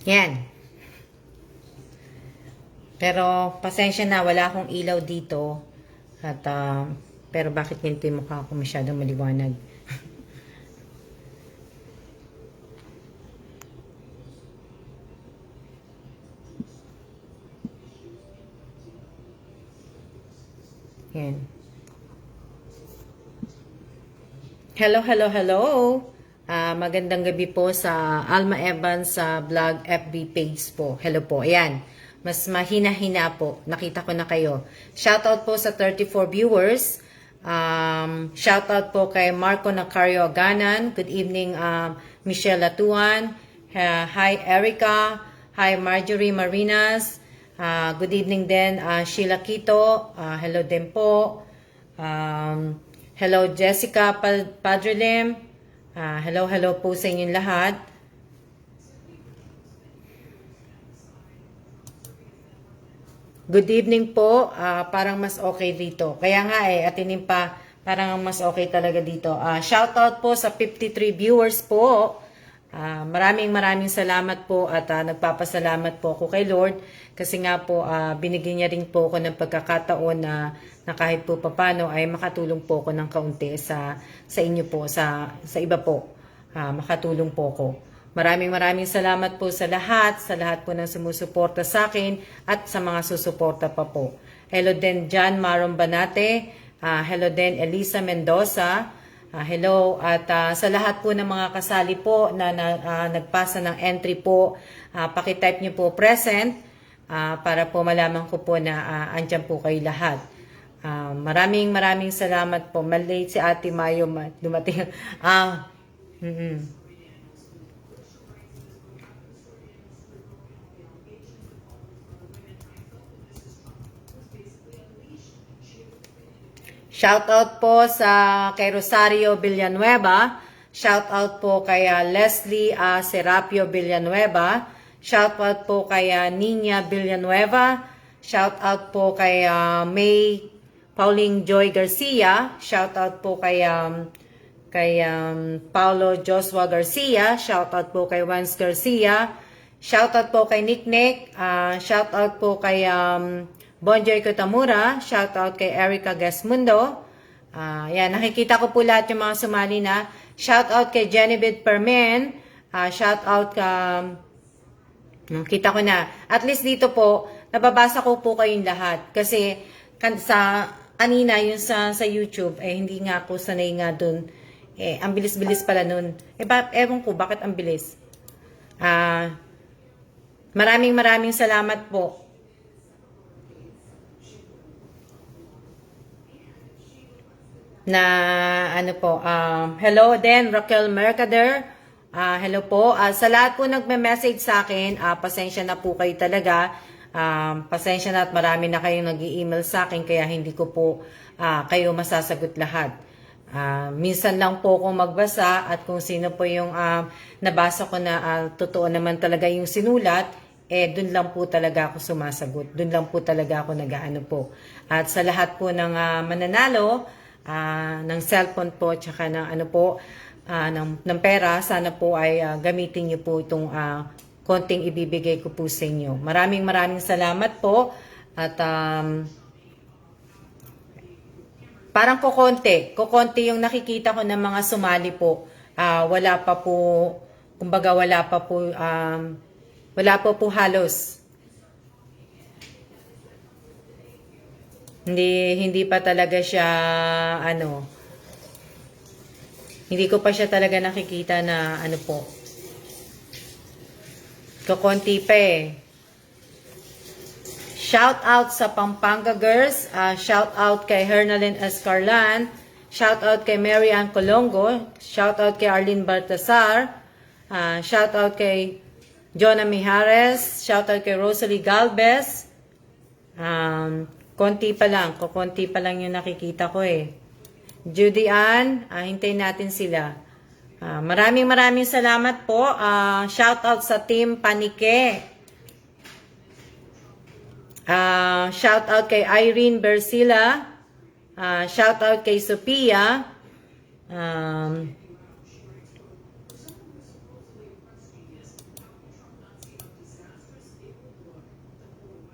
Yan. Pero, pasensya na, wala akong ilaw dito. At, pero bakit ganito yung mukha ko masyadong maliwanag? Yan. Hello, hello, hello. Magandang gabi po sa Alma Evans sa vlog FB page po. Hello po. Ayan. Mas mahina-hina po. Nakita ko na kayo. Shoutout po sa 34 viewers. Shoutout po kay Marco Nacario Aganan. Good evening, Michelle Latuan. Hi, Erica. Hi, Marjorie Marinas. Good evening din, Sheila Quito. Hello din po. Hello, Jessica Padrilim. Hello po sa inyong lahat. Good evening po. Parang mas okay dito. Kaya nga atinin pa, parang mas okay talaga dito. Shoutout po sa 53 viewers po. Maraming salamat po at nagpapasalamat po ako kay Lord kasi nga po binigyan niya rin po ako ng pagkakataon na kahit po papano ay makatulong po ako ng kaunti sa inyo po, sa iba po. Makatulong po ako. Maraming salamat po sa lahat po ng sumusuporta sa akin at sa mga susuporta pa po. Hello din John Maron Banate. Hello din Elisa Mendoza. Hello at sa lahat po ng mga kasali po na nagpasa ng entry po, paki-type niyo po present para po malaman ko po na andyan po kayo lahat. Maraming salamat po. Malate si Ate Mayo dumating. Shoutout po sa kay Rosario Villanueva. Shoutout po kay Leslie Serapio Villanueva. Shoutout po kay Nina Villanueva. Shoutout po kay May Pauline Joy Garcia. Shoutout po kay Paulo Joshua Garcia. Shoutout po kay Vance Garcia. Shoutout po kay Nick. Shoutout po kay Bonjoy Kotamura, shoutout kay Erica Gasmundo. Yan, nakikita ko po lahat yung mga sumali na. Shoutout kay Genevieve Permen. Shoutout kita ko na. At least dito po, nababasa ko po kayong lahat. Kasi sa kanina, yung sa YouTube, hindi nga ako sanay nga dun. Ang bilis-bilis pala nun. Ewan ko, bakit ang bilis? Maraming salamat po. Hello din, Raquel Mercader. Hello po. Sa lahat po nagme-message sa akin, pasensya na po kayo talaga. Pasensya na at marami na kayong nag-i-email sa akin kaya hindi ko po kayo masasagot lahat. Minsan lang po ako magbasa at kung sino po yung nabasa ko na totoo naman talaga yung sinulat, dun lang po talaga ako sumasagot. Dun lang po talaga ako nag-aano po. At sa lahat po ng mananalo, ng cellphone po tsaka ng ng pera, sana po ay gamitin niyo po itong konting ibibigay ko po sa inyo. Maraming salamat po at parang kukonti yung nakikita ko ng mga sumali po. Wala pa po, kumbaga wala po halos. Hindi pa talaga siya hindi ko pa siya talaga nakikita na po. Kukonti pa Shout out sa Pampanga Girls, shout out kay Hernalyn Escarlan, shout out kay Mary Ann Colongo, shout out kay Arlene Baltasar, shout out kay Jonah Mijares, shout out kay Rosalie Galvez. Konti pa lang yung nakikita ko Judy Ann, hintayin natin sila. Maraming salamat po. Shout out sa Team Panike. Shout out kay Irene Bersila. Shout out kay Sophia.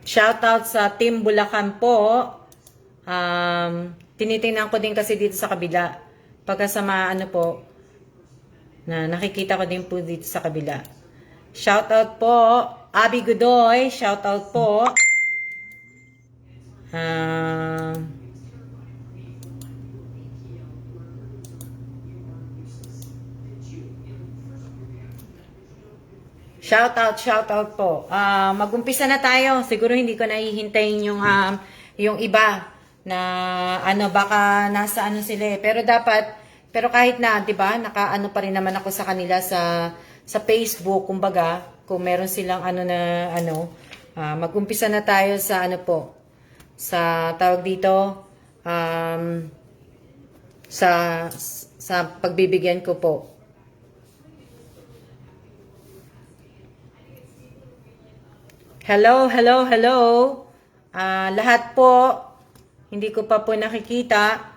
Shoutout sa Team Bulacan po. Tinitingnan ko din kasi dito sa kabila. Pagka sa mga ano po, na nakikita ko din po dito sa kabila. Shoutout po, Abby Godoy. Shoutout po. Shoutout po. Mag-umpisa na tayo. Siguro hindi ko nahihintayin yung iba na ano, baka nasa ano sila eh. Pero kahit na, 'di ba? Nakaano pa rin naman ako sa kanila sa Facebook, kumbaga, kung meron silang ano na ano, mag-umpisa na tayo sa ano po. Sa tawag dito sa pagbibigyan ko po. Hello. Lahat po, hindi ko pa po nakikita.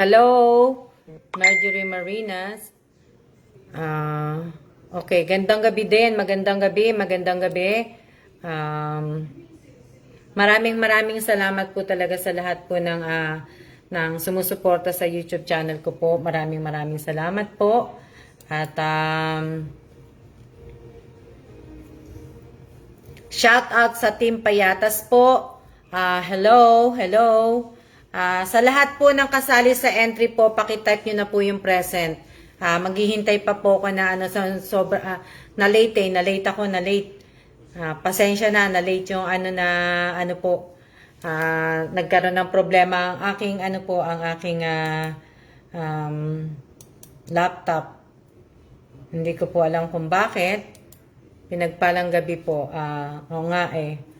Hello, Marjorie Marinas. Okay, gandang gabi din. Magandang gabi. Maraming salamat po talaga sa lahat po ng sumusuporta sa YouTube channel ko po. Maraming salamat po. At shout out sa Team Payatas po. Hello. Sa lahat po ng kasali sa entry po, pakitype nyo na po yung present. Maghihintay pa po ako na na late ako. Pasensya na late yung ano po. Nagkaroon ng problema ang aking laptop. Hindi ko po alam kung bakit. Pinagpalang gabi po. Oo nga eh.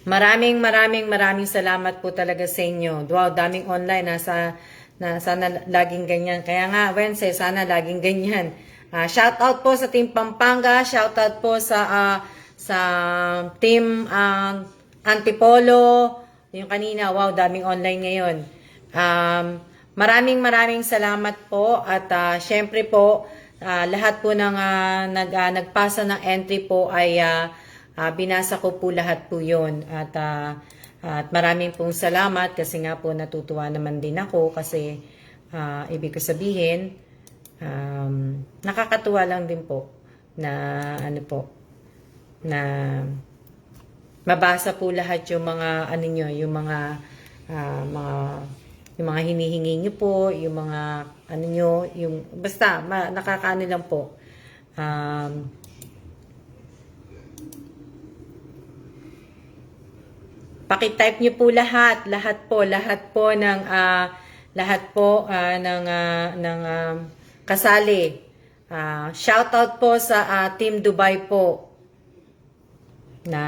Maraming salamat po talaga sa inyo. Wow, daming online na sana laging ganyan. Kaya nga, Wednesday, sana laging ganyan. Shout out po sa Team Pampanga, shout out po sa Team Antipolo. Yung kanina, wow, daming online ngayon. Maraming salamat po at syempre po lahat po ng nagpasa ng entry po ay binasa ko po lahat po yun. At maraming pong salamat kasi nga po natutuwa naman din ako kasi ibig ko sabihin, nakakatuwa lang din po na na mabasa po lahat yung mga yung mga hinihingi niyo po, yung mga yung basta nakakaano lang po. Paki-type niyo po lahat ng kasali. Shout out po sa Team Dubai po na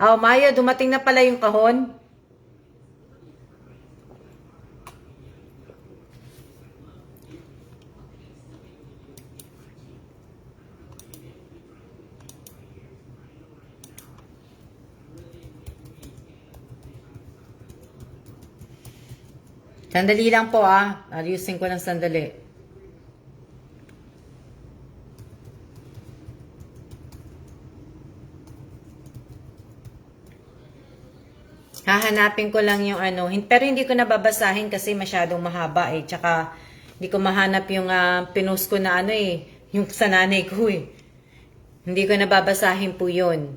Maya, dumating na pala yung kahon. Sandali lang po ayusin ko ng sandali. Hahanapin ko lang yung pero hindi ko nababasahin kasi masyadong mahaba eh. Tsaka hindi ko mahanap yung pinost ko na yung sa nanay ko eh. Hindi ko nababasahin po yun.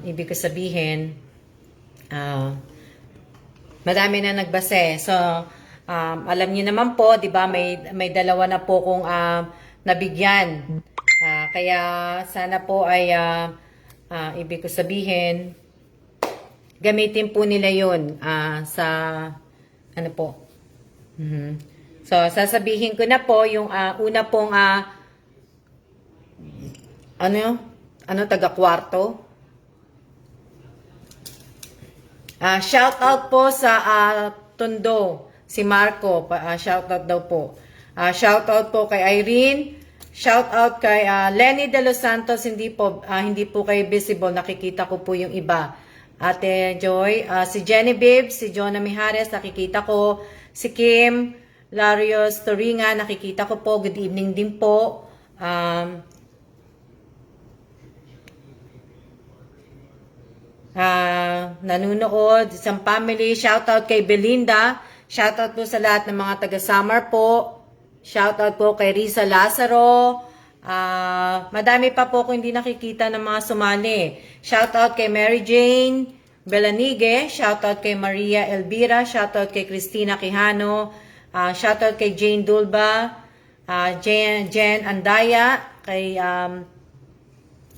Ibig ko sabihin, madami na nagbase. So, alam niyo naman po, 'di ba, may dalawa na po kong nabigyan. Kaya sana po ay ibig ko sabihin, gamitin po nila 'yon sa po. So, sasabihin ko na po yung una pong taga-kwarto. Shout out po sa Tondo, si Marco, shout out daw po. Shout out po kay Irene, shout out kay Lenny De Los Santos, hindi po kayo visible, nakikita ko po yung iba. Ate Joy, si Genevieve, si Jonah Mijares, nakikita ko, si Kim Larios Toringa, nakikita ko po, good evening din po. Nanunood, isang family, shoutout kay Belinda, shoutout po sa lahat ng mga taga-Samar po, shoutout po kay Risa Lazaro, madami pa po kung hindi nakikita ng mga sumali. Shoutout kay Mary Jane Belanige, shoutout kay Maria Elvira, shoutout kay Christina Quijano, shoutout kay Jane Dulba, Jen Andaya, kay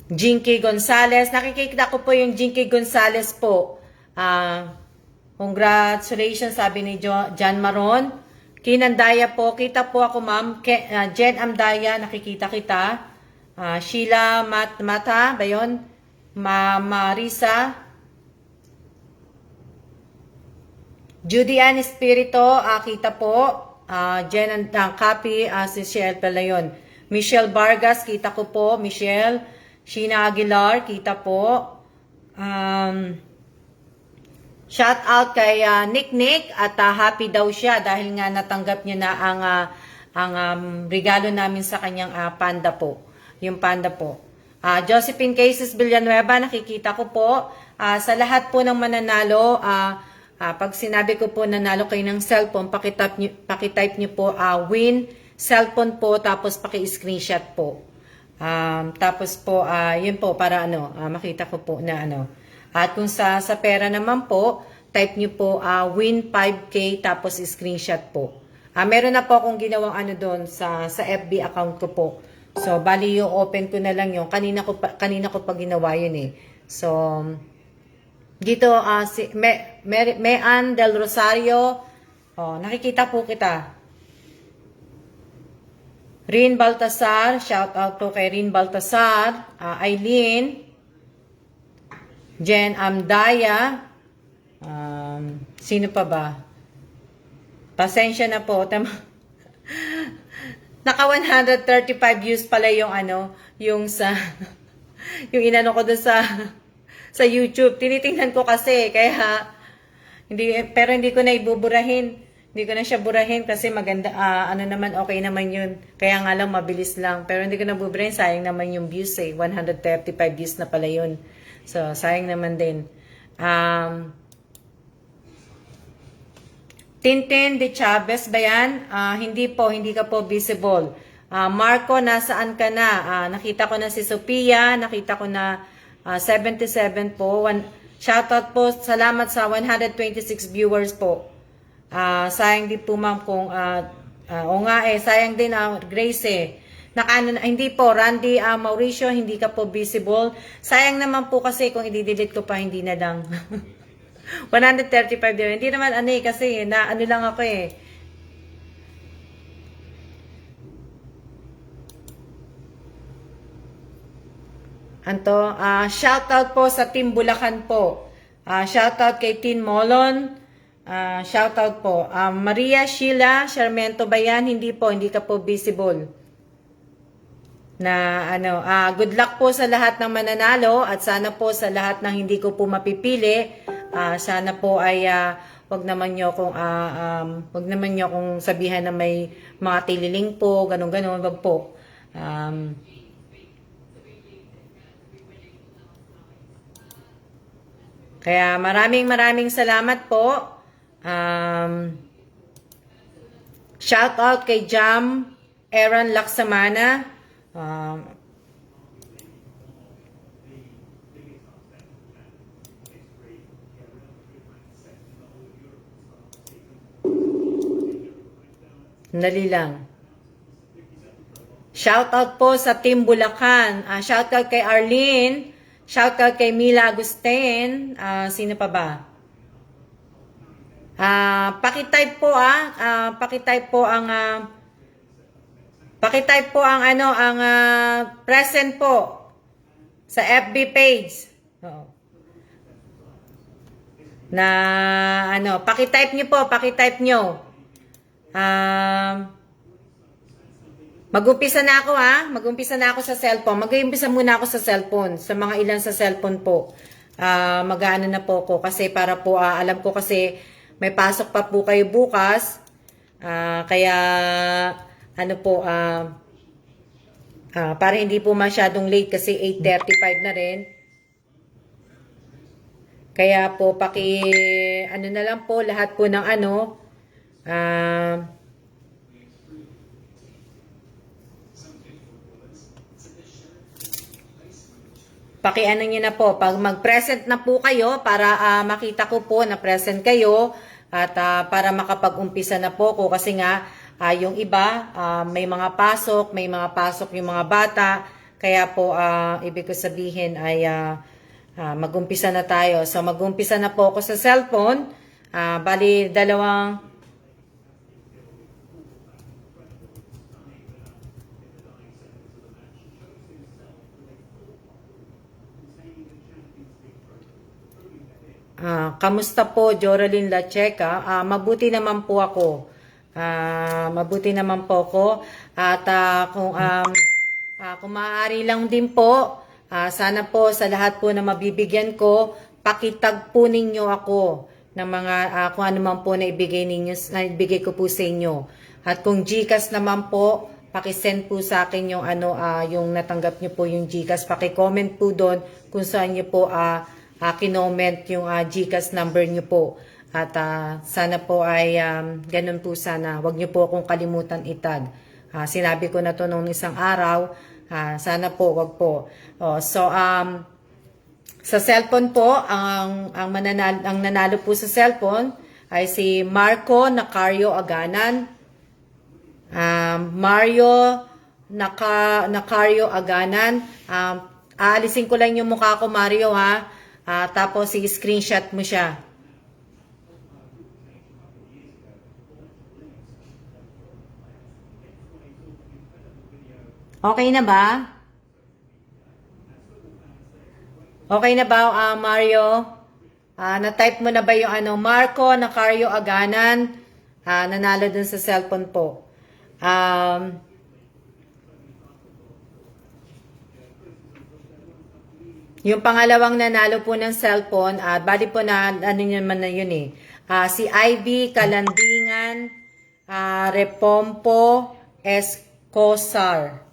Jinky Gonzales. Nakikita ko po yung Jinky Gonzales po. Congratulations, sabi ni John Maron. Kinandaya po. Kita po ako, ma'am. Jen Amdaya, nakikita kita. Sheila Mata, ba yun? Marisa. Judy Ann Espirito, kita po. Jen Copy, si Shell pala yun. Michelle Vargas, kita ko po. Michelle. Sheena Aguilar, kita po. Shout out kay Nick at happy daw siya dahil nga natanggap niya na ang regalo namin sa kanyang panda po. Yung panda po. Josephine Cases Villanueva, nakikita ko po. Sa lahat po ng mananalo, pag sinabi ko po nanalo kayo ng cellphone, pakitype niyo po win cellphone po, tapos paki-screenshot po. Tapos po, yun po, para makita ko po na At kung sa pera naman po, type nyo po win 5K, tapos screenshot po. Meron na po akong ginawang doon sa FB account ko po. So, bali yung open ko na lang yung, kanina ko pa ginawa yun eh. So, dito, si Mean Del Rosario, nakikita po kita. Rin Baltasar, shout out po kay Rin Baltasar, Eileen, Jen Amdaya, sino pa ba? Pasensya na po, naka 135 views pala yung yung yung inano ko doon sa YouTube. Tinitingnan ko kasi, kaya pero hindi ko na ibuburahin. Hindi ko na siya burahin kasi maganda, naman, okay naman yun. Kaya nga lang, mabilis lang. Pero hindi ko na buburahin, sayang naman yung views eh. 135 views na pala yun. So, sayang naman din. Tintin de Chavez ba yan? Hindi po, hindi ka po visible. Marco, nasaan ka na? Nakita ko na si Sophia, nakita ko na 77 po. Shoutout po, salamat sa 126 viewers po. Sayang din po ma'am kung o nga sayang din Grace hindi po Randy Mauricio, hindi ka po visible. Sayang naman po kasi kung i-delete ko pa, hindi na lang. 135 din. Hindi naman kasi lang ako shoutout po sa Team Bulacan po. Shoutout kay Tin Molon. Shoutout po. Maria Sheila Sharmento ba yan? Hindi po, hindi ka po visible. Good luck po sa lahat ng mananalo at sana po sa lahat ng hindi ko po mapipili, sana po ay wag naman niyo kung sabihan na may mga tililing po, ganun, wag po. Kaya maraming salamat po. Shout out kay Jam Aaron Laksamana. Dali lang. Shout out po sa Team Bulacan. Shout out kay Arlene. Shout out kay Mila Agustin. Sino pa ba? Paki-type po ang present po Sa FB page. Oo. Na ano, paki-type nyo po, paki-type nyo. Mag-umpisa na ako ha. Mag-umpisa na ako sa cellphone. Mag-umpisa muna ako sa cellphone. Sa mga ilan sa cellphone po. Mag-ano na po ako. Kasi para po, alam ko kasi may pasok pa po kayo bukas. Kaya, ano po, para hindi po masyadong late kasi 8:35 na rin. Kaya po, ano na lang po, lahat po ng ano, ano nyo na po, pag mag-present na po kayo, para makita ko po na present kayo, at para makapag-umpisa na po ko, kasi nga, yung iba, may mga pasok yung mga bata, kaya po, ibig ko sabihin ay, mag-umpisa na tayo. So, mag-umpisa na po ako sa cellphone. Bali, dalawang... kamusta po, Joraline Lacheca? Mabuti naman po ako. Mabuti naman po ako. At kung maaari lang din po, sana po sa lahat po na mabibigyan ko, pakitag po ninyo ako ng mga kung ano man po na ibigay ko po sa inyo. At kung GCash naman po, paki-send po sa akin yung ano yung natanggap niyo po yung GCash, paki-comment po doon kung saan niyo po kinoment yung GCash number niyo po. At sana po ay ganun po sana. Huwag niyo po akong kalimutan itag. Sinabi ko na to nung isang araw. Sana po, wag po. So, sa cellphone po, ang nanalo po sa cellphone ay si Marco Nacario Aganan. Mario Nacario Aganan. Aalisin ko lang yung mukha ko, Mario, ha. Tapos, i-screenshot mo siya. Okay na ba? Okay na ba, Mario? Na-type mo na ba yung ano, Marco Nacario Aganan? Nanalo dun sa cellphone po. Yung pangalawang nanalo po ng cellphone, bali po na, ano naman na yun eh. Si Ivy Kalandingan, Repompo Escosar.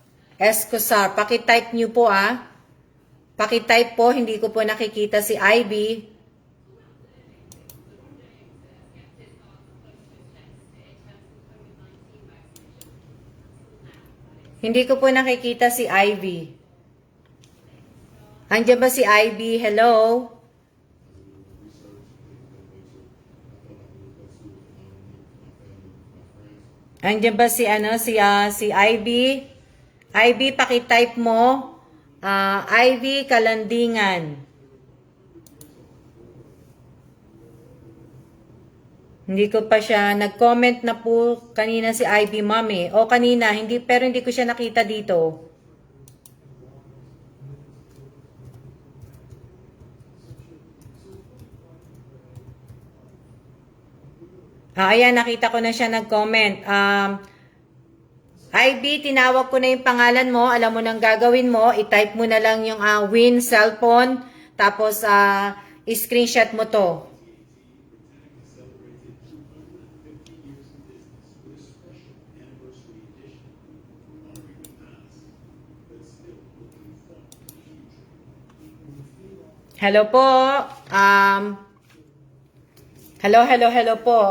Paki-type nyo po Paki-type po, hindi ko po nakikita si Ivy. Hindi ko po nakikita si Ivy. Andiyan ba si Ivy? Hello? Andiyan ba si Ivy? Ivy, paki-type mo. Ivy Kalandingan. Hindi ko pa siya nag-comment na po kanina si Ivy, mami. O kanina, pero hindi ko siya nakita dito. Ayan, nakita ko na siya nag-comment. Ivy, tinawag ko na yung pangalan mo. Alam mo nang gagawin mo. I-type mo na lang yung win cellphone. Tapos, i-screenshot mo to. Hello po. Hello po.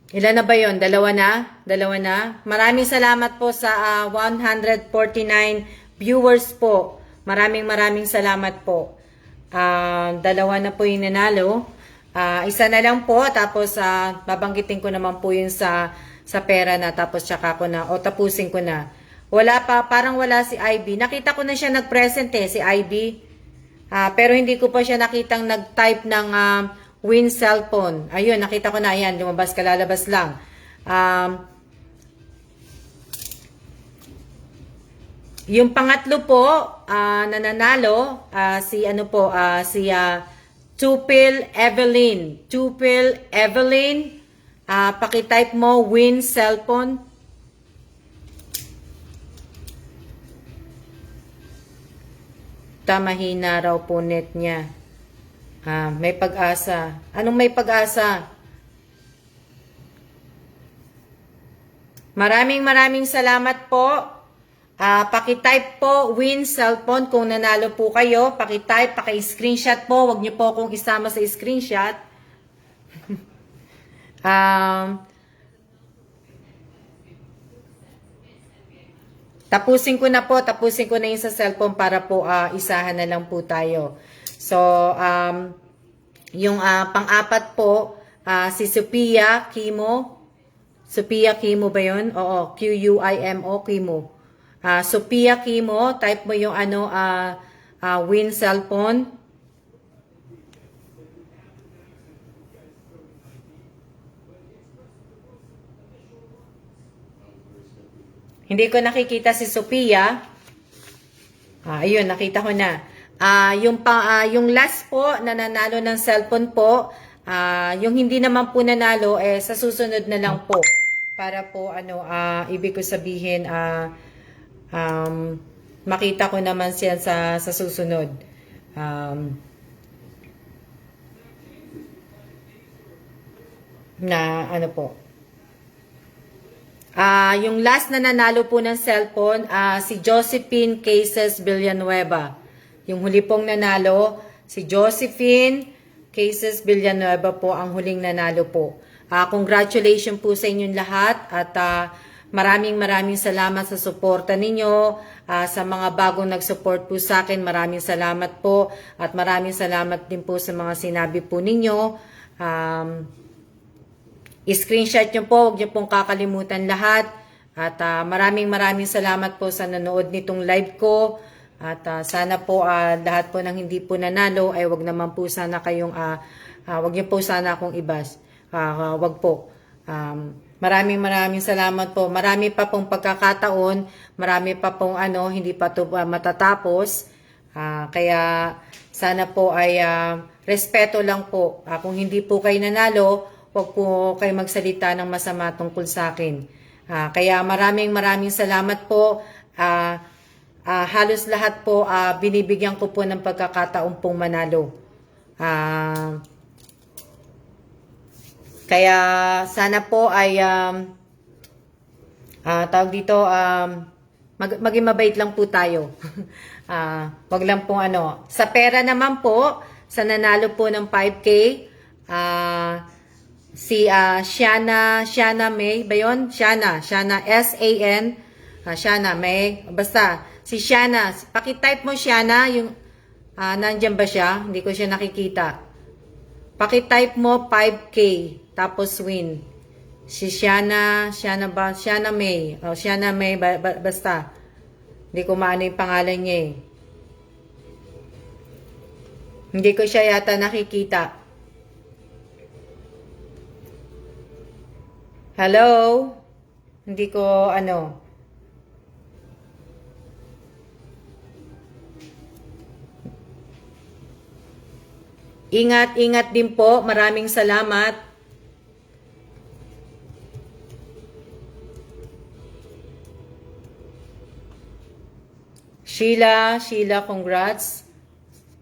Ilan na ba yun? Dalawa na? Maraming salamat po sa 149 viewers po. Maraming salamat po. Dalawa na po yung nanalo. Isa na lang po. Tapos babanggitin ko naman po yung sa pera na. Tapos tsaka ko na. O tapusin ko na. Wala pa. Parang wala si Ivy. Nakita ko na siya nag-present si Ivy. Pero hindi ko pa siya nakitang nag-type ng win cellphone. Ayun, nakita ko na. Ayan, lumabas, kalalabas lang. Yung pangatlo po, nananalo, si ano po, si Tupil Evelyn. Tupil Evelyn, pakitype mo, win cellphone. Mahina raw po net niya. May pag-asa. Anong may pag-asa? Maraming salamat po. Pakitype po, win cellphone kung nanalo po kayo. Pakitype, paki-screenshot po. Huwag niyo po akong isama sa screenshot. Tapusin ko na yung sa cellphone para po isahan na lang po tayo. So, yung pang-apat po, si Sophia Kimo. Sophia Kimo ba yun? Oo, Q-U-I-M-O, Kimo. Sophia Kimo, type mo yung win cellphone. Hindi ko nakikita si Sophia. Ayun, nakita ko na. Yung last po na nanalo ng cellphone po, yung hindi naman po nanalo, sa susunod na lang po. Para po, ibig ko sabihin, makita ko naman siya sa susunod. Na ano po. Yung last na nanalo po ng cellphone, si Josephine Cases Villanueva. Yung huli pong nanalo, si Josephine Cases Villanueva po ang huling nanalo po. Congratulations po sa inyong lahat at maraming salamat sa suporta ninyo. Sa mga bagong nag-support po sa akin, maraming salamat po at maraming salamat din po sa mga sinabi po ninyo. I-screenshot nyo po, huwag nyo pong kakalimutan lahat. At maraming salamat po sa nanood nitong live ko. At sana po lahat po ng hindi po nanalo ay wag naman po sana kayong, wag nyo po sana akong ibas. Wag po. Maraming salamat po. Marami pa pong pagkakataon, marami pa pong hindi pa to matatapos. Kaya sana po ay respeto lang po. Kung hindi po kayo nanalo, huwag po kayo magsalita ng masama tungkol sa akin. Kaya maraming salamat po. Halos lahat po binibigyan ko po ng pagkakataon pong manalo. Kaya sana po ay tawag dito, maging mabait lang po tayo. Wag lang pong Sa pera naman po, sa nanalo po ng 5K, si Shana May ba yun? Shana S-A-N, Shana May, basta si Shana, pakitype mo Shana, yung nandyan ba siya? Hindi ko siya nakikita. Pakitype mo 5K tapos win. Si Shana ba? Shana May. Shana May, basta hindi ko maano yung pangalan niya eh. Hindi ko siya yata nakikita. Hello? Hindi ko Ingat din po. Maraming salamat. Sheila, congrats.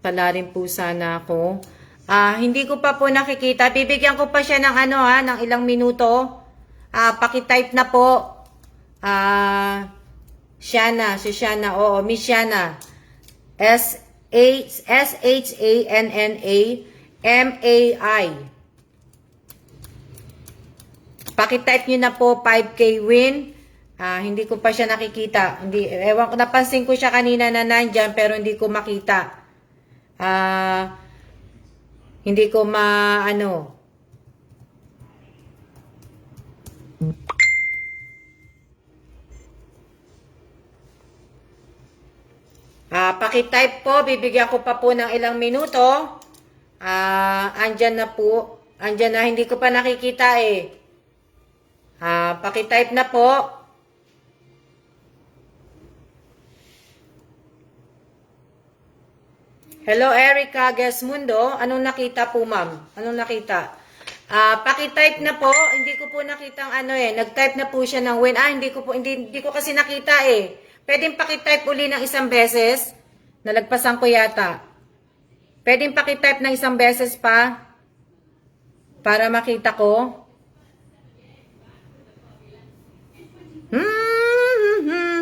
Pala rin po sana ako. Hindi ko pa po nakikita. Bibigyan ko pa siya ng ng ilang minuto. Pakitype na po. Shana, si Shana. Oo, Miss Shana. S-H-A-N-N-A-M-A-I. Pakitype nyo na po 5K win. Hindi ko pa siya nakikita. Ewan ko, napansin ko siya kanina na nandyan pero hindi ko makita. Hindi ko pakitype po, bibigyan ko pa po ng ilang minuto. Andyan na po. Andyan na, hindi ko pa nakikita eh. Pakitype na po. Hello, Erica Gesmundo. Anong nakita po, ma'am? Anong nakita? Paki-type na po. Hindi ko po nakita ang ano eh. Nag-type na po siya ng win. Hindi ko kasi nakita eh. Pwedeng paki-type uli ng isang beses. Nalagpasan ko yata. Pwedeng paki-type ng isang beses pa. Para makita ko.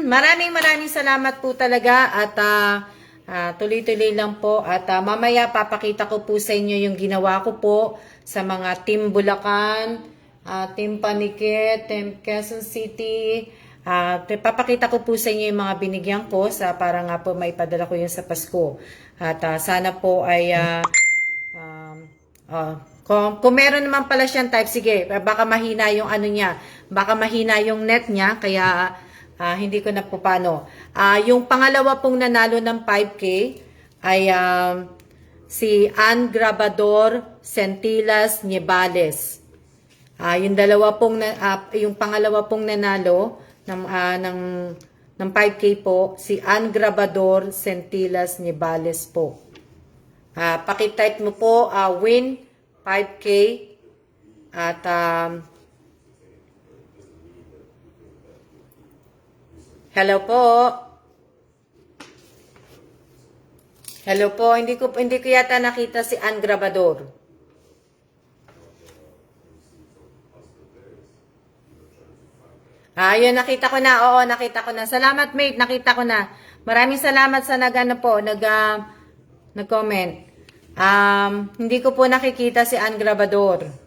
Maraming salamat po talaga at tuloy-tuloy lang po at mamaya papakita ko po sa inyo yung ginawa ko po sa mga Team Bulacan, Team Paniquet, Team Quezon City. Papakita ko po sa inyo yung mga binigyan ko para nga po maipadala ko yun sa Pasko. At sana po ay kung meron naman pala siyang type, sige, baka mahina yung ano niya, baka mahina yung net niya, kaya hindi ko na po paano. Yung pangalawa pong nanalo ng 5K ay si Ann Grabador Sentilas Niebales. Yung dalawa pong yung pangalawa pong nanalo ng 5K po, si Ann Grabador Sentilas Niebales po. Paki-type mo po win 5K at hello po. Hello po. Hindi ko yata nakita si Ann Grabador. Yun, nakita ko na. Oo, nakita ko na. Salamat, mate. Nakita ko na. Maraming salamat sa nag-comment. Hindi ko po nakikita si Ann Grabador.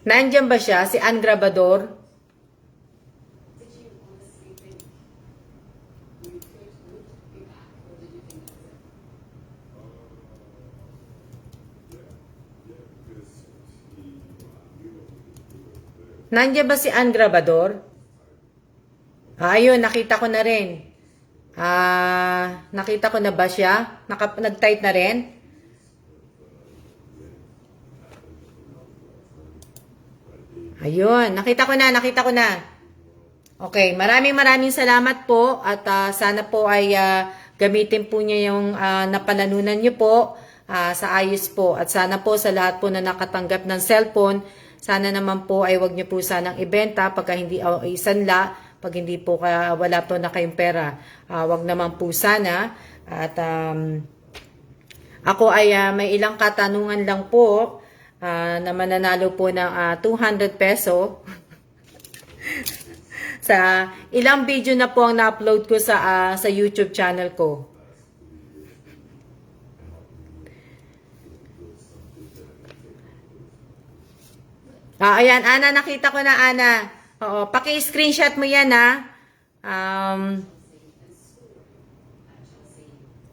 Nandiyan ba siya, si Ann Grabador? Nandiyan ba si Ann Grabador? Ayun, nakita ko na rin. Nakita ko na ba siya? Nag-type na rin? Ayun, nakita ko na. Okay, maraming salamat po at sana po ay gamitin po niya yung napanalunan niyo po sa ayos po. At sana po sa lahat po na nakatanggap ng cellphone, sana naman po ay wag niyo po sanang ibenta pagka hindi isanla, pag hindi po wala po na kayong pera. Wag naman po sana. At ako ay may ilang katanungan lang po na mananalo po ng 200 peso. Sa ilang video na po ang na-upload ko sa YouTube channel ko. Ayan, Ana, nakita ko na, Ana. Oo, paki-screenshot mo yan, ha.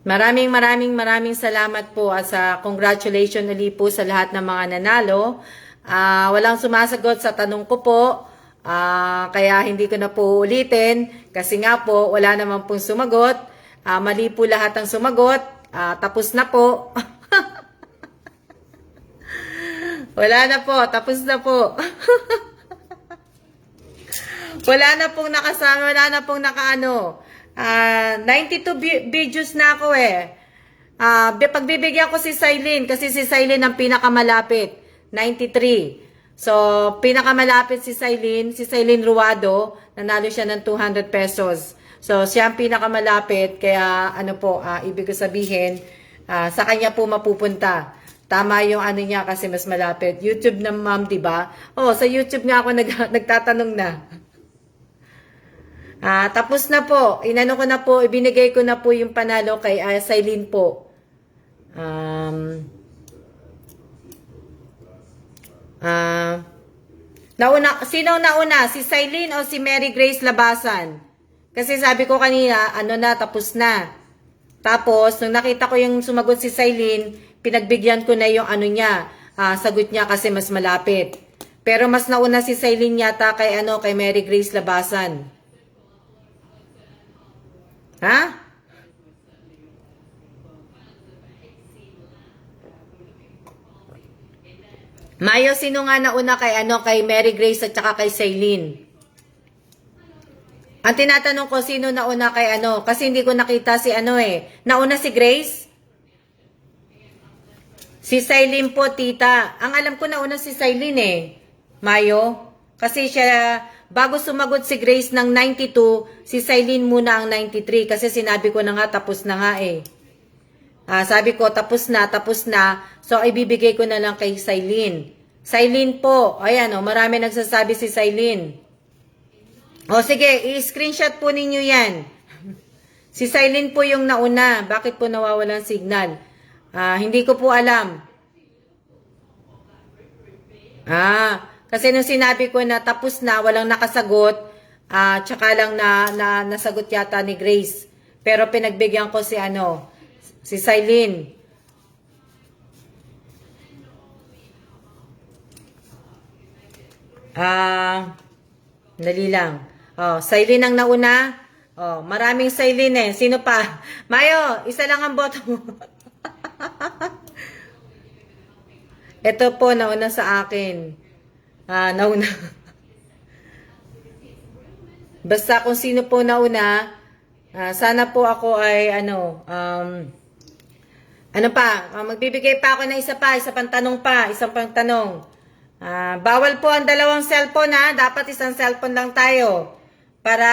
Maraming salamat po at sa congratulations ulit po sa lahat ng mga nanalo. Walang sumasagot sa tanong ko po. Kaya hindi ko na po ulitin kasi nga po wala naman pong sumagot. Mali po lahat ang sumagot. Tapos na po. Wala na po, tapos na po. Wala na pong nakasama, wala na pong nakaano. 92 videos na ako eh. Pagbibigyan ko si Sailin kasi si Sailin ang pinakamalapit. 93. So, pinakamalapit si Sailin Ruado, nanalo siya ng 200 pesos. So, siya ang pinakamalapit, kaya ano po, ibig ko sabihin, sa kanya po mapupunta. Tama yung ano niya kasi mas malapit. YouTube na ma'am, diba? Oh, sa YouTube nga ako nagtatanong na. Tapos na po. Inano ko na po, ibinigay ko na po yung panalo kay Sailin po. Sino nauna? Si Sailin o si Mary Grace Labasan? Kasi sabi ko kanina, tapos na. Tapos, nung nakita ko yung sumagot si Sailin, pinagbigyan ko na yung sagot niya kasi mas malapit. Pero mas nauna si Sailin yata kay Mary Grace Labasan. Ha? Mayo, sino nga nauna kay Mary Grace at saka kay Sailin? Ang tinatanong ko, sino nauna kay ano? Kasi hindi ko nakita si ano eh. Nauna si Grace? Si Sailin po, tita. Ang alam ko nauna si Sailin eh. Mayo. Kasi siya, bago sumagot si Grace ng 92, si Sailin muna ang 93. Kasi sinabi ko na nga, tapos na nga eh. Sabi ko, tapos na, tapos na. So, ibibigay ko na lang kay Sailin. Sailin po. Ayan o, marami nagsasabi si Sailin. O sige, i-screenshot po ninyo yan. Si Sailin po yung nauna. Bakit po nawawalan signal? Hindi ko po alam. Kasi nung sinabi ko na tapos na, walang nakasagot, tsaka lang na nasagot yata ni Grace. Pero pinagbigyan ko si ano, si Sailin. Dali lang. Sailin ang nauna. Maraming Sailin eh. Sino pa? Mayo, isa lang ang boto mo. Ito po, nauna sa akin. Nauna. Basta kung sino po nauna, sana po ako ay ano pa, magbibigay pa ako ng isa pang tanong pa, isang pang tanong. Bawal po ang dalawang cellphone ha, dapat isang cellphone lang tayo. Para,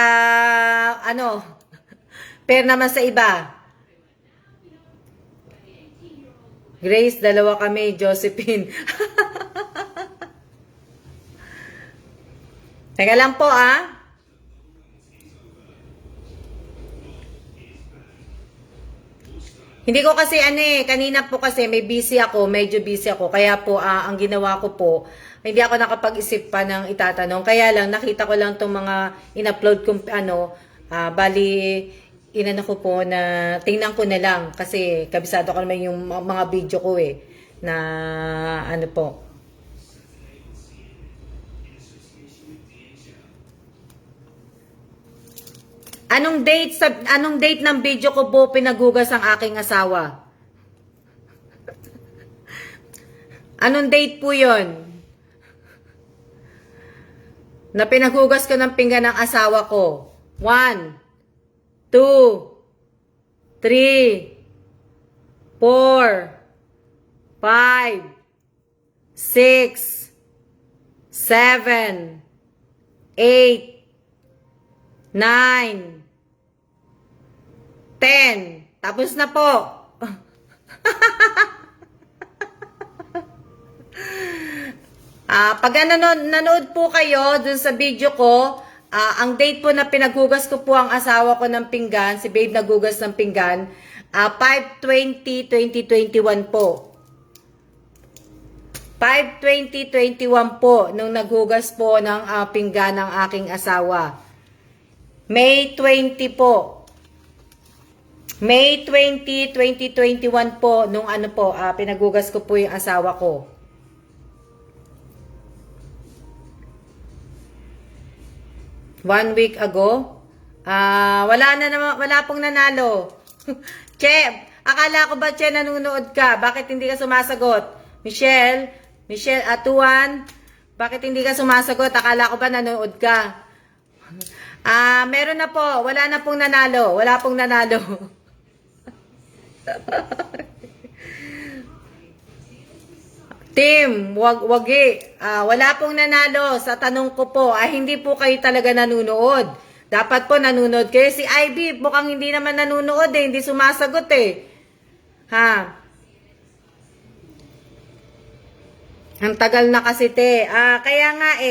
pair naman sa iba. Grace, dalawa kami, Josephine. Teka lang po Hindi ko kasi kanina po kasi medyo busy ako. Kaya po, ang ginawa ko po, hindi ako nakapag-isip pa ng itatanong. Kaya lang, nakita ko lang itong mga in-upload kong bali, inano ko po na, tingnan ko na lang. Kasi kabisado ko naman yung mga video ko na ano po. Anong date ng video ko po pinagugas ang aking asawa? Anong date po 'yon? Na pinagugas ko ng pinggan ng asawa ko. 1, 2, 3, 4, 5, 6, 7, 8, 9, 10. Tapos na po. Pag nanood po kayo dun sa video ko, ang date po na pinaghugas ko po ang asawa ko ng pinggan, si Babe nagugas ng pinggan, 5/20/2021 po. 5/20/21 po nung naghugas po ng pinggan ng aking asawa. May 20 po. May 20, 2021 po, nung pinagugas ko po yung asawa ko. One week ago. Wala pong nanalo. Che, akala ko ba, Che, nanonood ka? Bakit hindi ka sumasagot? Michelle Atuan, bakit hindi ka sumasagot? Akala ko ba nanonood ka? Meron na po. Wala na pong nanalo. Wala pong nanalo. Team, wagi. Wala pong nanalo. Sa tanong ko po, hindi po kayo talaga nanunood. Dapat po nanunood kayo. Si Ivy, mukhang hindi naman nanunood hindi sumasagot Ang tagal na kasi kaya nga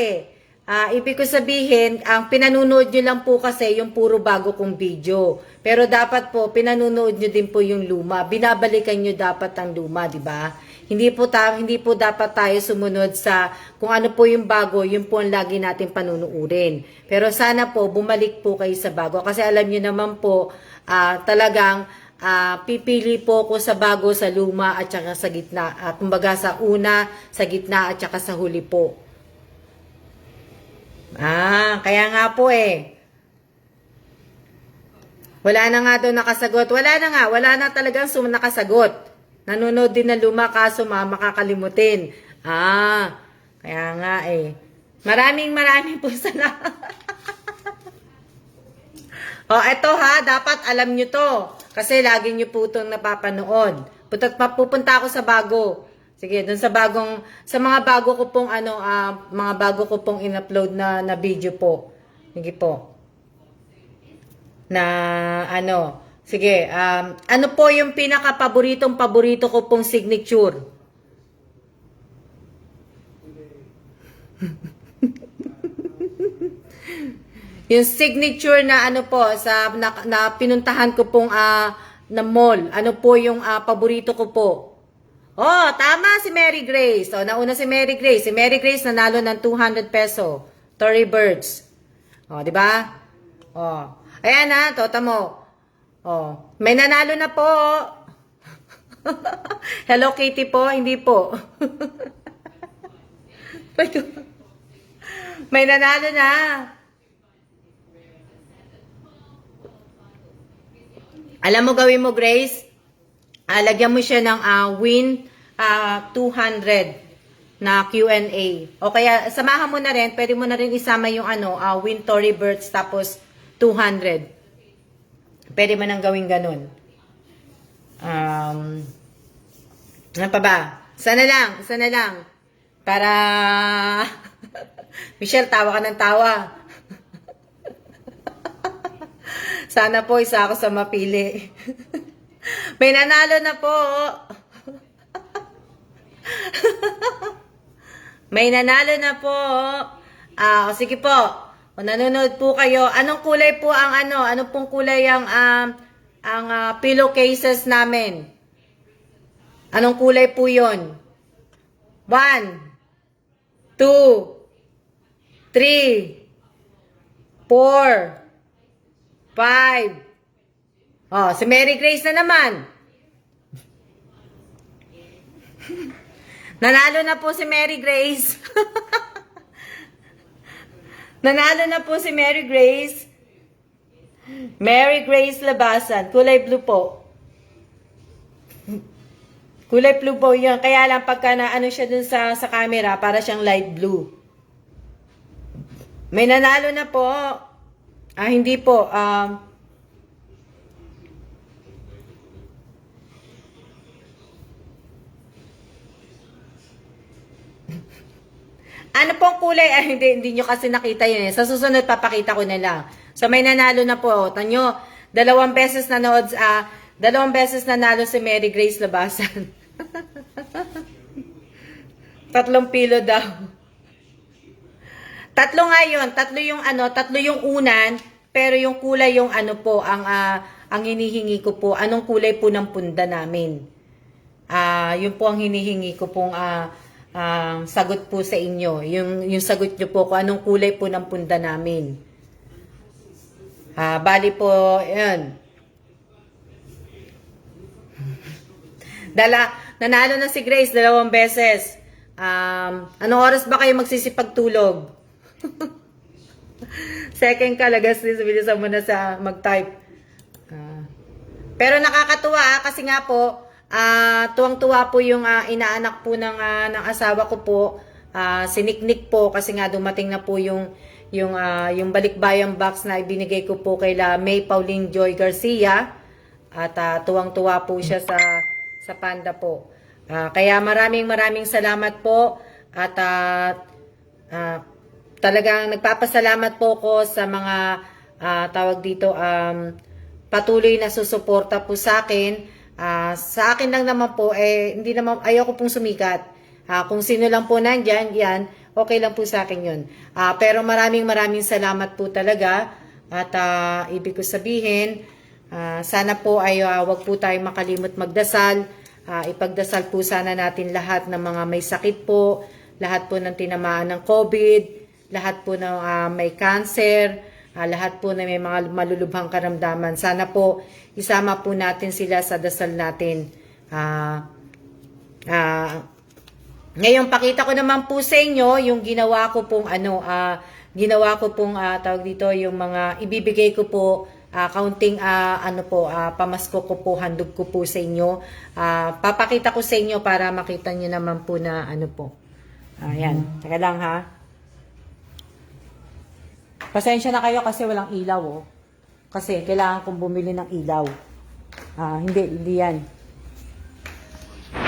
ibig ko sabihin, ang pinanunood nyo lang po kasi yung puro bago kong video. Pero dapat po, pinanunood nyo din po yung luma. Binabalikan nyo dapat ang luma, di ba? Hindi po dapat tayo sumunod sa kung ano po yung bago, yun po ang lagi natin panunuurin. Pero sana po, bumalik po kayo sa bago. Kasi alam nyo naman po, talagang pipili po ko sa bago, sa luma, at saka sa gitna. Kumbaga sa una, sa gitna, at saka sa huli po. Kaya nga po wala na nga daw nakasagot. Wala na talagang nakasagot. Nanonood din na luma kaso makakalimutin. Kaya nga Maraming po salamat. Oh, eto ha, dapat alam nyo to. Kasi lagi nyo po itong napapanood. Pupunta ako sa bago. Sige, dun sa mga bago ko pong mga bago ko pong in-upload na video po. Sige po. Na sige, ano po yung paborito ko pong signature? Yung signature na na pinuntahan ko pong na mall. Ano po yung paborito ko po? Oh, tama si Mary Grace. Oh, nauna si Mary Grace. Si Mary Grace nanalo ng 200 peso. Tory Birds. Oh, di ba? Oh. Ayan ha, tota mo. Oh, may nanalo na po. Hello Kitty po, hindi po. May nanalo na. Alam mo gawin mo, Grace? Lagyan mo siya ng win 200 na Q&A. O kaya samahan mo na rin, pwede mo na rin isama yung win Tory Birds tapos 200. Pwede mo nang gawin ganun. Ano pa ba? Sana lang. Para Michelle, tawa ka ng tawa. Sana po isa ako sa mapili. May nanalo na po. May nanalo na po. Sige po. Kung nanonood po kayo, anong kulay po anong pong kulay ang pillowcases namin? Anong kulay po 'yon? 1 2 3 4 5. Oh, si Mary Grace na naman. Nanalo na po si Mary Grace. Nanalo na po si Mary Grace. Mary Grace Labasan. Kulay blue po. Kulay blue po yun. Kaya lang pagka siya dun sa camera, para siyang light blue. May nanalo na po. Hindi po. Ano pong kulay? Hindi nyo kasi nakita yun eh. Sa susunod, papakita ko na lang. So, may nanalo na po. Tanyo, 2 beses nanalo si Mary Grace Labasan. 3 pilo daw. 3 nga yun. 3 yung unan, pero yung kulay yung ang hinihingi ko po. Anong kulay po ng punda namin? Yun po ang hinihingi ko pong sagot po sa inyo. Yung sagot nyo po kung anong kulay po ng punda namin. Bali po, yun. Nanalo na si Grace 2 beses. Anong oras ba kayo magsisipagtulog? Second ka, lagas din. Bilisan mo na sa mag-type. Pero nakakatuwa kasi nga po, tuwang-tuwa po yung inaanak po ng asawa ko po, si Nick po, kasi nga dumating na po yung balikbayang box na ibinigay ko po kay May Pauline Joy Garcia, at tuwang-tuwa po siya sa Panda po. Kaya maraming salamat po, at talagang nagpapasalamat po ko sa mga tawag dito, patuloy na susuporta po sa akin. Sa akin lang naman po, hindi naman, ayoko pong sumikat. Kung sino lang po nandyan, yan, okay lang po sa akin yun. Pero maraming salamat po talaga. At ibig ko sabihin, sana po ay wag po tayong makalimot magdasal. Ipagdasal po sana natin lahat ng mga may sakit po, lahat po ng tinamaan ng COVID, lahat po ng may cancer, lahat po na may mga malulubhang karamdaman. Sana po isama po natin sila sa dasal natin. Ngayon, pakita ko naman po sa inyo yung ginawa ko pong tawag dito, yung mga ibibigay ko po, counting pamasko ko po, handog ko po sa inyo. Papakita ko sa inyo para makita nyo naman po na po. Ayan, teka lang ha. Pasensya na kayo kasi walang ilaw Kasi kailangan kong bumili ng ilaw. Hindi yan.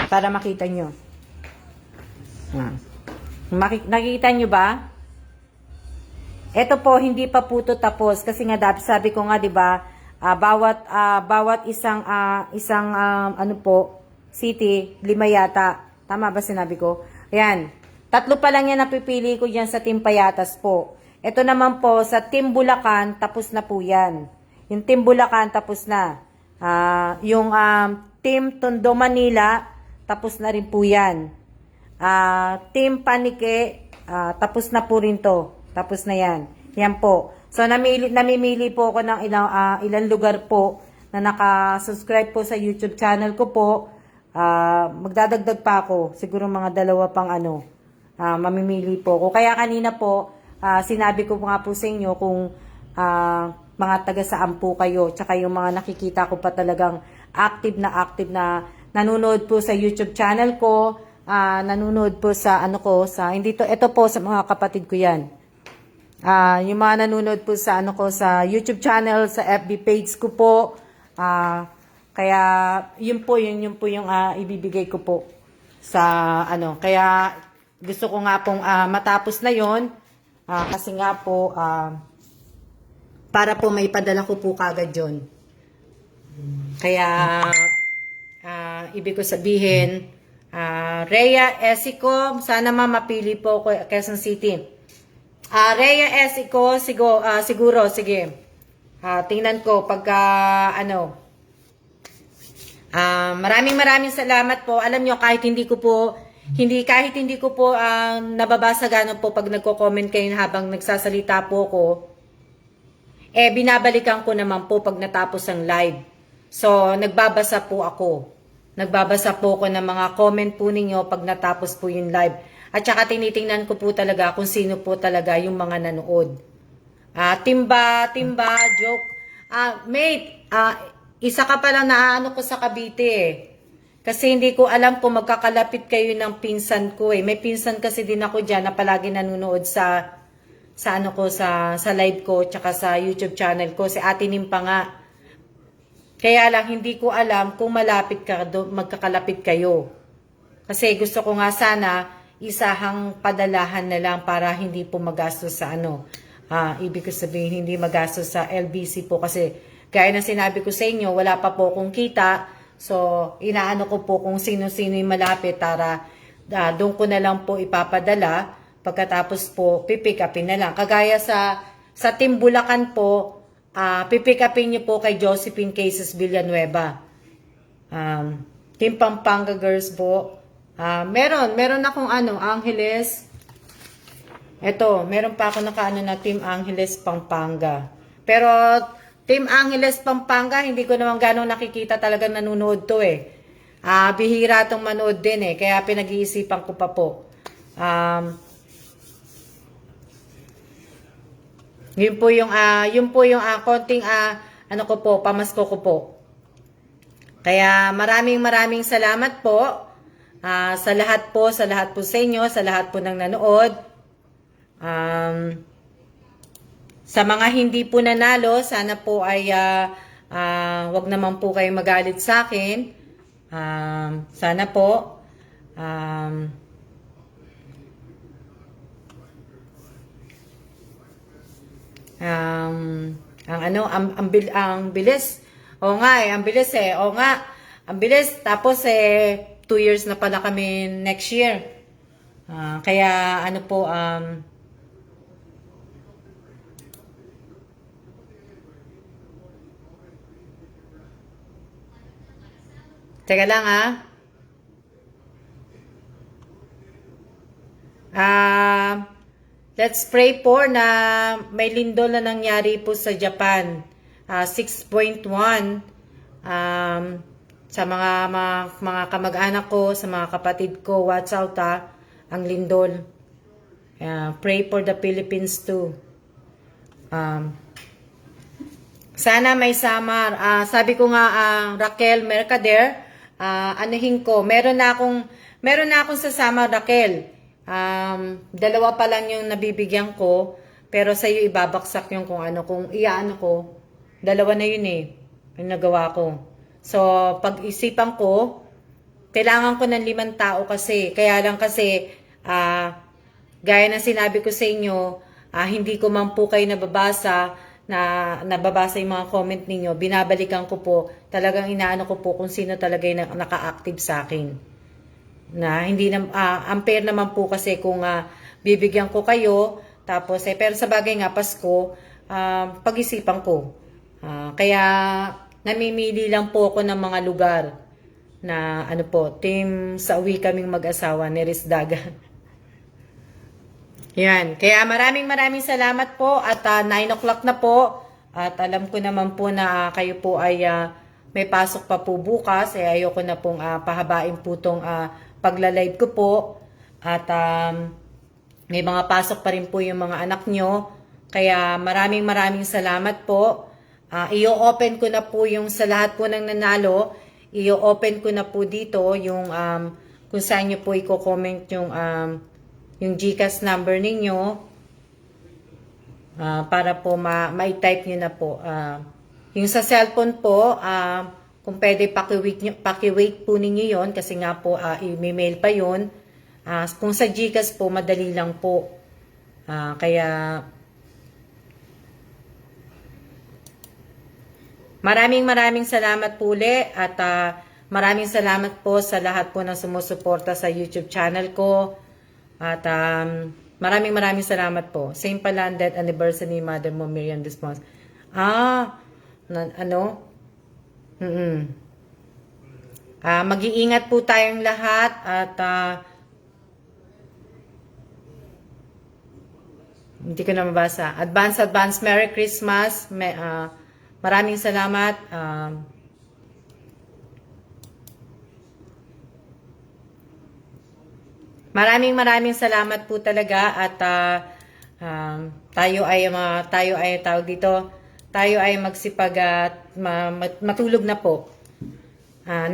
Para makita nyo. Nakikita nyo ba? Ito po, hindi pa po ito tapos. Kasi nga, sabi ko nga, di ba, bawat isang ano po, city, 5 yata. Tama ba sinabi ko? Ayan. 3 pa lang yan napipili ko dyan sa Team Payatas po. Ito naman po, sa Team Bulacan, tapos na po yan. Yung Team Bulacan, tapos na. Yung Team Tondo Manila, tapos na rin po yan. Team Panike, tapos na po rin to. Tapos na yan. Yan po. So, namimili po ako ng ilang lugar po na nakasubscribe po sa YouTube channel ko po. Magdadagdag pa ako. Siguro mga 2 pang mamimili po ako. Kaya kanina po, sinabi ko nga po sa inyo kung mga taga saan po kayo. Tsaka yung mga nakikita ko pa talagang active na nanonood po sa YouTube channel ko. Nanonood po sa ito po sa mga kapatid ko yan. Yung mga nanonood po sa sa YouTube channel, sa FB page ko po. Kaya yun po yung ibibigay ko po sa kaya gusto ko nga pong matapos na yon kasi nga po para po may padala ko po kagad yon. Kaya ibig ko sabihin Rhea Esico, sana mapili po ko Quezon City. Rhea Esico, siguro, sige. Tingnan ko pagka maraming salamat po. Alam nyo, kahit hindi ko po nababasa gano'n po pag nagko-comment kayo habang nagsasalita po ko, binabalikan ko naman po pag natapos ang live. So, nagbabasa po ako. Nagbabasa po ako ng mga comment po ninyo pag natapos po yung live. At saka tinitingnan ko po talaga kung sino po talaga yung mga nanood. Timba, joke. Mate, isa ka pa lang na ko sa Cavite eh. Kasi hindi ko alam kung magkakalapit kayo ng pinsan ko eh. May pinsan kasi din ako dyan na palagi nanonood sa live ko tsaka sa YouTube channel ko. Si Ate Nimpa nga. Kaya lang hindi ko alam kung magkakalapit kayo. Kasi gusto ko nga sana isahang padalahan na lang para hindi po magastos sa ibig ko sabihin hindi magastos sa LBC po kasi gaya na sinabi ko sa inyo, wala pa po akong kita. So, inaano ko po kung sino-sino yung malapit para doon ko na lang po ipapadala. Pagkatapos po, pipick upin na lang. Kagaya sa Team Bulacan po, pipick upin nyo po kay Josephine Cases Villanueva. Team Pampanga Girls po. Meron akong Angeles. Ito, meron pa ako na Team Angeles Pampanga. Pero, Team Angeles Pampanga, hindi ko naman gano'ng nakikita talagang nanonood to eh. Bihira tong manood din eh. Kaya pinag-iisipan ko pa po. Yun po yung konting ko po, pamasko ko po. Kaya maraming salamat po sa lahat po sa inyo, sa lahat po ng nanood. Sa mga hindi po nanalo, sana po ay wag naman po kayo magalit sa akin. Sana po ang bilis. Oo nga ang bilis eh. Oo nga, ang bilis. Tapos 2 years na pala kami next year. Kaya teka lang let's pray po na may lindol na nangyari po sa Japan. 6.1 sa mga kamag-anak ko, sa mga kapatid ko, watch out ang lindol. Pray for the Philippines too. Sana may summer. Sabi ko nga Raquel Mercader, anuhin ko, meron na akong sasama Raquel. 2 pa lang yung nabibigyan ko, pero sa iyo ibabaksak yung kung iyaano ko. Dalawa na yun eh, yung nagawa ko. So, pag-isipan ko, kailangan ko ng 5 tao kasi. Kaya lang kasi, gaya ng sinabi ko sa inyo, hindi ko man po kayo nababasa yung mga comment ninyo, binabalikan ko po, talagang inaano ko po kung sino talaga yung naka-active sa akin. Na hindi na, unfair naman po kasi kung bibigyan ko kayo, tapos pero sa bagay nga Pasko, pag-isipan ko. Kaya namimili lang po ako ng mga lugar na ano po, team sa uwi kaming mag-asawa ni Riz Dagan. Yan. Kaya maraming salamat po at 9 o'clock na po. At alam ko naman po na kayo po ay may pasok pa po bukas. Ayoko na pong pahabain po itong pagla-live ko po. At may mga pasok pa rin po yung mga anak nyo. Kaya maraming salamat po. I-open ko na po yung sa lahat po ng nanalo. I-open ko na po dito yung kung saan nyo po i-comment yung GCash number ninyo para po ma-type nyo na po. Yung sa cellphone po, kung pwede paki-wait po ninyo yon kasi nga po i-mail pa yon. Kung sa GCash po, madali lang po. Kaya maraming salamat po ulit at maraming salamat po sa lahat po na sumusuporta sa YouTube channel ko. At maraming salamat po. Same pala ang death anniversary ni Mother mo, Miriam Response. Mag-iingat po tayong lahat at hindi ko na mabasa. Advance Merry Christmas. Maraming salamat. Maraming salamat po talaga at tayo ay tawag dito. Tayo ay magsipag at matulog na po.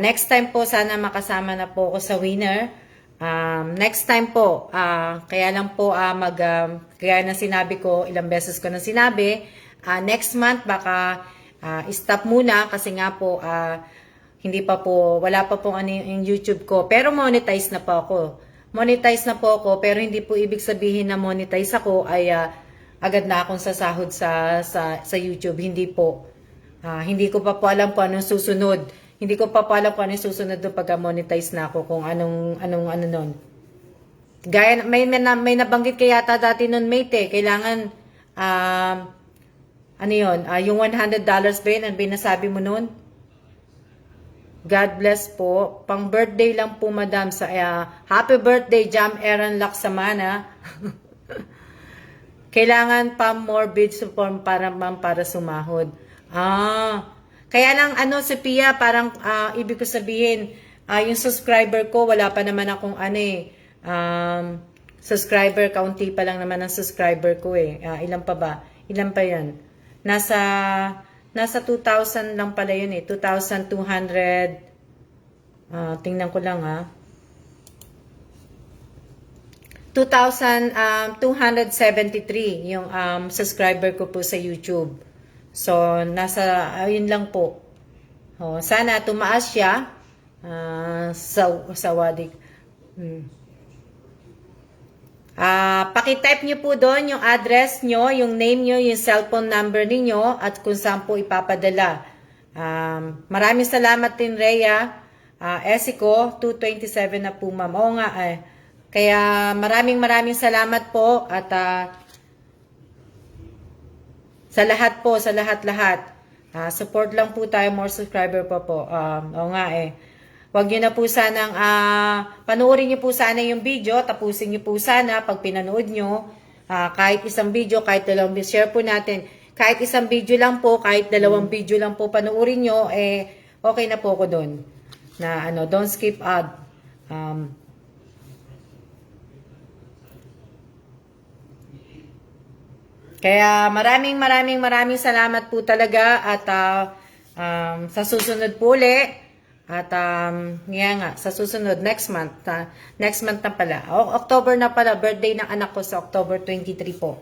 Next time po sana makasama na po ako sa winner. Next time po, kaya lang po kaya na sinabi ko, ilang beses ko na sinabi, next month baka stop muna kasi nga po hindi pa po, wala pa pong yung YouTube ko. Pero monetize na po ako. Monetize na po ako, pero hindi po ibig sabihin na monetize ako ay agad na akong sasahod sa YouTube. Hindi po. Hindi ko pa po alam kung anong susunod. Hindi ko pa po alam kung anong susunod doon pag monetize na ako, kung anong nun. Gaya, may nabanggit kaya yata dati nun, mate, kailangan, yung $100 ba yun, ano ba yung nasabi mo nun? God bless po. Pang birthday lang po, madam. Happy birthday, Jam Aaron Laksamana. Kailangan pa more bids form para sumahod. Kaya lang, si Pia, parang ibig ko sabihin, yung subscriber ko, wala pa naman akong subscriber, kaunti pa lang naman ang subscriber ko eh. Ilan pa ba? Ilan pa yan? Nasa 2,000 lang pala yun eh. 2,200. Tingnan ko lang 2,273 yung subscriber ko po sa YouTube. So, ayun lang po. Sana tumaas siya sa wadik. Pakitype nyo po doon yung address nyo, yung name nyo, yung cellphone number ninyo, at kung saan po ipapadala. Maraming salamat din, Rhea. Esiko, 227 na po, ma'am. Oo nga, Kaya maraming salamat po at sa lahat po, sa lahat. Support lang po tayo, more subscriber pa po. Oo nga Huwag nyo na po sanang, panoorin nyo po sana yung video, tapusin nyo po sana pag pinanood nyo. Kahit isang video, kahit dalawang video, share po natin. Kahit isang video lang po, kahit dalawang video lang po panoorin nyo, okay na po ako doon. Na don't skip ad. Kaya maraming salamat po talaga at sa susunod po ulit. At sa susunod, next month na pala. October na pala, birthday ng anak ko sa October 23 po.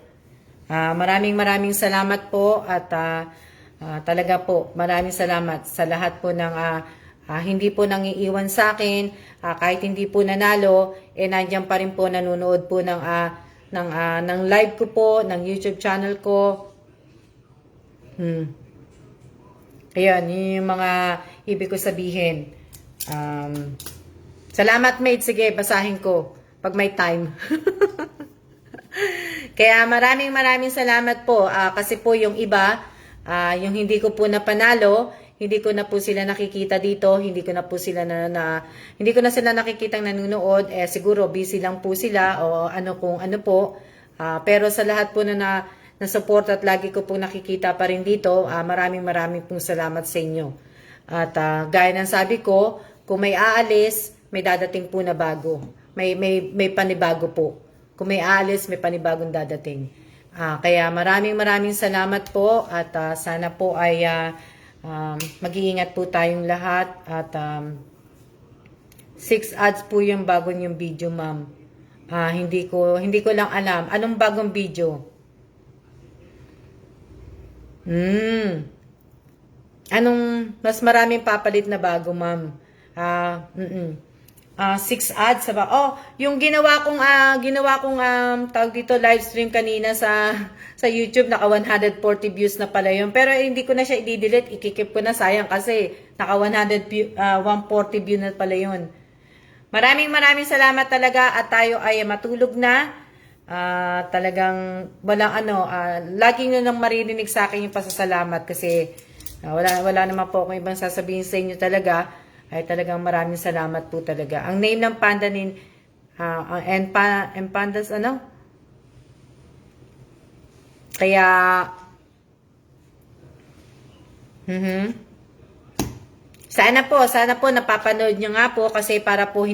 Maraming salamat po at Talaga po, maraming salamat sa lahat po ng hindi po nang iiwan sa akin, kahit hindi po nanalo, nandiyan pa rin po nanonood po ng live ko po, ng YouTube channel ko. Ayan, yun yung mga ibig ko sabihin. Salamat, mate. Sige, basahin ko pag may time. Kaya maraming salamat po. Kasi po yung iba, yung hindi ko po napanalo, hindi ko na po sila nakikita dito, hindi ko na sila nakikitang nanonood, siguro busy lang po sila o ano kung ano po. Pero sa lahat po na support at lagi ko po nakikita pa rin dito, maraming pong salamat sa inyo. At gaya ng sabi ko, kung may aalis, may dadating po na bago. May panibago po. Kung may aalis, may panibagong dadating. Kaya maraming salamat po at sana po ay mag-iingat po tayong lahat at 6 ads po yung bagong yung video, ma'am. Hindi ko lang alam. Anong bagong video? Anong mas maraming papalit na bago, ma'am? 6 ads ba? Oh, yung ginawa kong tawag dito live stream kanina sa YouTube, naka 140 views na pala yun. Pero hindi ko na siya i-delete, ikikip ko na, sayang kasi naka 140 view na pala yun. Maraming salamat talaga at tayo ay matulog na. Talagang walang laging nyo nang maririnig sa akin yung pasasalamat kasi wala naman po akong ibang sasabihin sa inyo talaga. Ay talagang maraming salamat po talaga. Ang name ng panda and pandas Kaya sana po napapanood nyo nga po kasi para po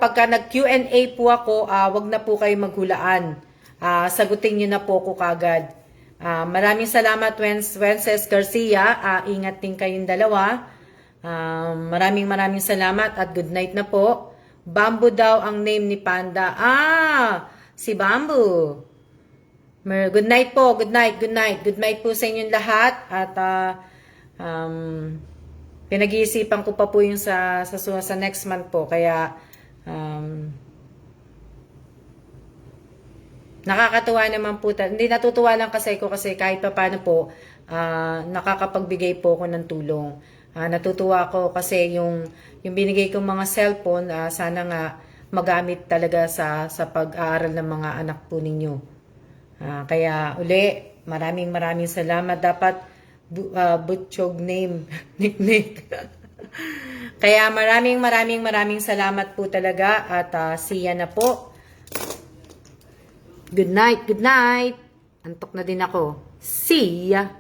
pagka nag Q&A po ako, wag na po kayo maghulaan. Sagutin nyo na po ko kagad. Maraming salamat Wences Garcia. Ingat din kayong dalawa. Maraming salamat at good night na po. Bamboo daw ang name ni Panda. Si Bamboo. Good night po. Good night. Good night po sa inyong lahat. At pinag-iisipan ko pa po yung sa next month po. Kaya nakakatuwa naman po. Hindi, natutuwa lang kasi kahit pa paano po nakakapagbigay po ako ng tulong. Natutuwa ako kasi yung binigay kong mga cellphone, sana nga magamit talaga sa pag-aaral ng mga anak po ninyo. Kaya uli, maraming salamat. Dapat butchog name, nickname. Kaya maraming salamat po talaga at see ya na po. Good night. Antok na din ako. See ya.